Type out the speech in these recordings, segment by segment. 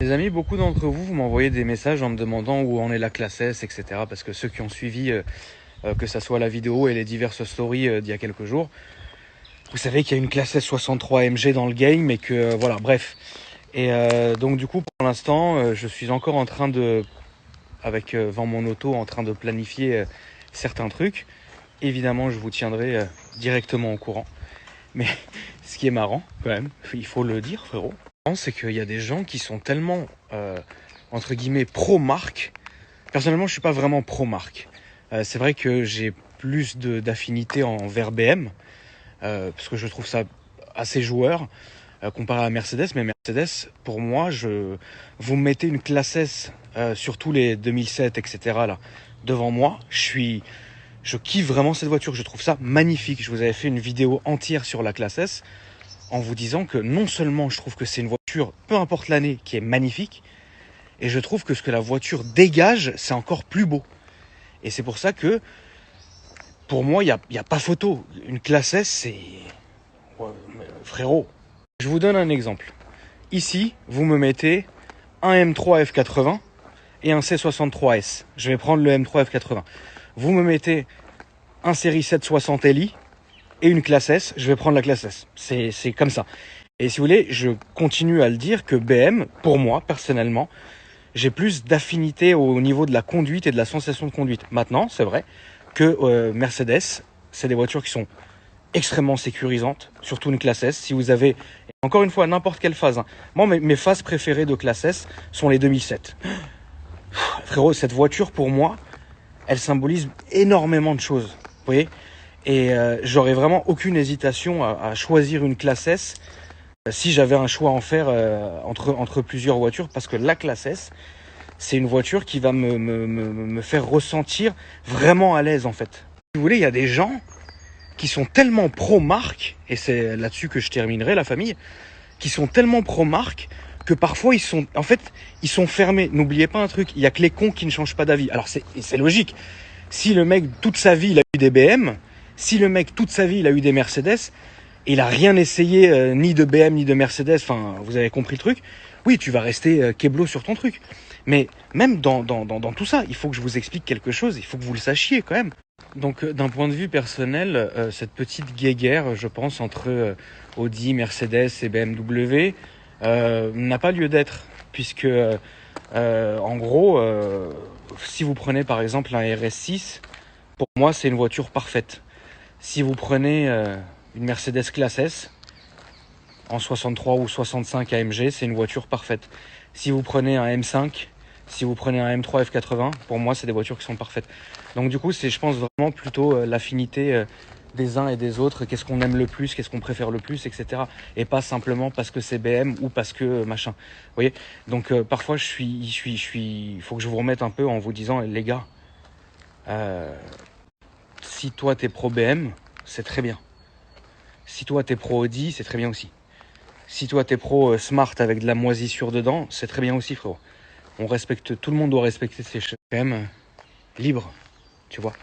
Les amis, beaucoup d'entre vous, vous m'envoyez des messages en me demandant où en est la classe S, etc. Parce que ceux qui ont suivi, que ça soit la vidéo et les diverses stories d'il y a quelques jours, vous savez qu'il y a une classe S 63 AMG dans le game et que voilà, bref. Et donc du coup, pour l'instant, je suis encore en train de, avec Vend mon auto, en train de planifier certains trucs. Évidemment, je vous tiendrai directement au courant. Mais ce qui est marrant, quand même, il faut le dire, frérot, c'est qu'il y a des gens qui sont tellement, entre guillemets, pro-marque. Personnellement, je suis pas vraiment pro-marque. C'est vrai que j'ai plus d'affinité envers BM, parce que je trouve ça assez joueur, comparé à Mercedes. Mais Mercedes, pour moi, vous me mettez une classe S, sur tous les 2007, etc., là, devant moi, je kiffe vraiment cette voiture, je trouve ça magnifique. Je vous avais fait une vidéo entière sur la classe S en vous disant que non seulement je trouve que c'est une voiture, peu importe l'année, qui est magnifique, et je trouve que ce que la voiture dégage, c'est encore plus beau. Et c'est pour ça que, pour moi, il y a pas photo. Une classe S, c'est... Ouais, frérot. Je vous donne un exemple. Ici, vous me mettez un M3 F80 et un C63S. Je vais prendre le M3 F80. Vous me mettez un série 760 Li et une classe S, je vais prendre la classe S. C'est comme ça. Et si vous voulez, je continue à le dire que BM, pour moi, personnellement, j'ai plus d'affinité au niveau de la conduite et de la sensation de conduite. Maintenant, c'est vrai que Mercedes, c'est des voitures qui sont extrêmement sécurisantes, surtout une classe S. Si vous avez, encore une fois, n'importe quelle phase. Hein. Moi, mes phases préférées de classe S sont les 2007. Frérot, cette voiture, pour moi, elle symbolise énormément de choses. Vous voyez ? Et j'aurais vraiment aucune hésitation à choisir une classe S si j'avais un choix à en faire entre plusieurs voitures, parce que la classe S, c'est une voiture qui va me faire ressentir vraiment à l'aise, en fait. Si vous voulez, il y a des gens qui sont tellement pro-marque, et c'est là-dessus que je terminerai, la famille, qui sont tellement pro-marque que parfois ils sont fermés. N'oubliez pas un truc, il y a que les cons qui ne changent pas d'avis. Alors c'est logique. Si le mec toute sa vie il a eu des BM, si le mec toute sa vie il a eu des Mercedes, et il a rien essayé ni de BM ni de Mercedes, enfin vous avez compris le truc, oui tu vas rester keblo sur ton truc. Mais même dans tout ça, il faut que je vous explique quelque chose, il faut que vous le sachiez quand même. Donc d'un point de vue personnel, cette petite guéguerre, je pense, entre Audi, Mercedes et BMW n'a pas lieu d'être, puisque en gros, si vous prenez par exemple un RS6, pour moi c'est une voiture parfaite. Si vous prenez une Mercedes classe S en 63 ou 65 AMG, c'est une voiture parfaite. Si vous prenez un M5, si vous prenez un M3 F80, pour moi c'est des voitures qui sont parfaites. Donc du coup c'est, je pense, vraiment plutôt l'affinité des uns et des autres, qu'est-ce qu'on aime le plus, qu'est-ce qu'on préfère le plus, etc. Et pas simplement parce que c'est BM ou parce que machin. Vous voyez. Donc parfois il faut que je vous remette un peu en vous disant, les gars, si toi t'es pro BM, c'est très bien. Si toi t'es pro Audi, c'est très bien aussi. Si toi t'es pro Smart avec de la moisissure dedans, c'est très bien aussi, frérot. On respecte, tout le monde doit respecter ses choses. Quand même libre, tu vois.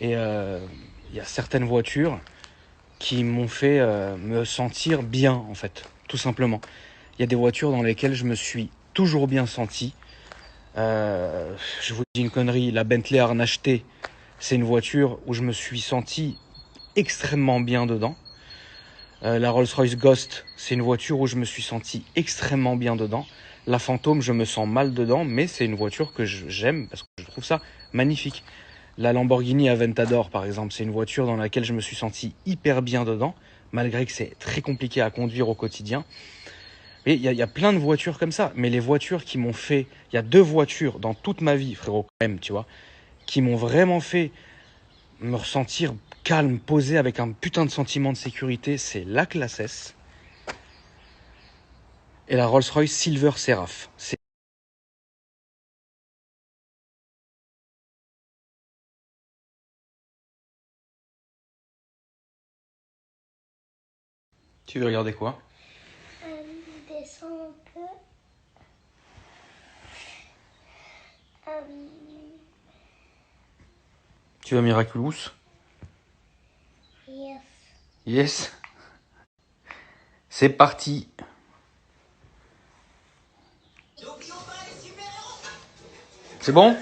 Et il y a certaines voitures qui m'ont fait me sentir bien, en fait, tout simplement. Il y a des voitures dans lesquelles je me suis toujours bien senti. Je vous dis une connerie, la Bentley Arnache T, c'est une voiture où je me suis senti extrêmement bien dedans. La Rolls-Royce Ghost, c'est une voiture où je me suis senti extrêmement bien dedans. La Phantom, je me sens mal dedans, mais c'est une voiture que j'aime parce que je trouve ça magnifique. La Lamborghini Aventador, par exemple, c'est une voiture dans laquelle je me suis senti hyper bien dedans, malgré que c'est très compliqué à conduire au quotidien. Et il y a plein de voitures comme ça, mais les voitures qui m'ont fait... Il y a 2 voitures dans toute ma vie, frérot, quand même, tu vois, qui m'ont vraiment fait me ressentir calme, posé, avec un putain de sentiment de sécurité, c'est la classe S et la Rolls-Royce Silver Seraph. Tu veux regarder quoi? Descends un peu. Tu veux Miraculous? Yes. Yes. C'est parti. C'est bon?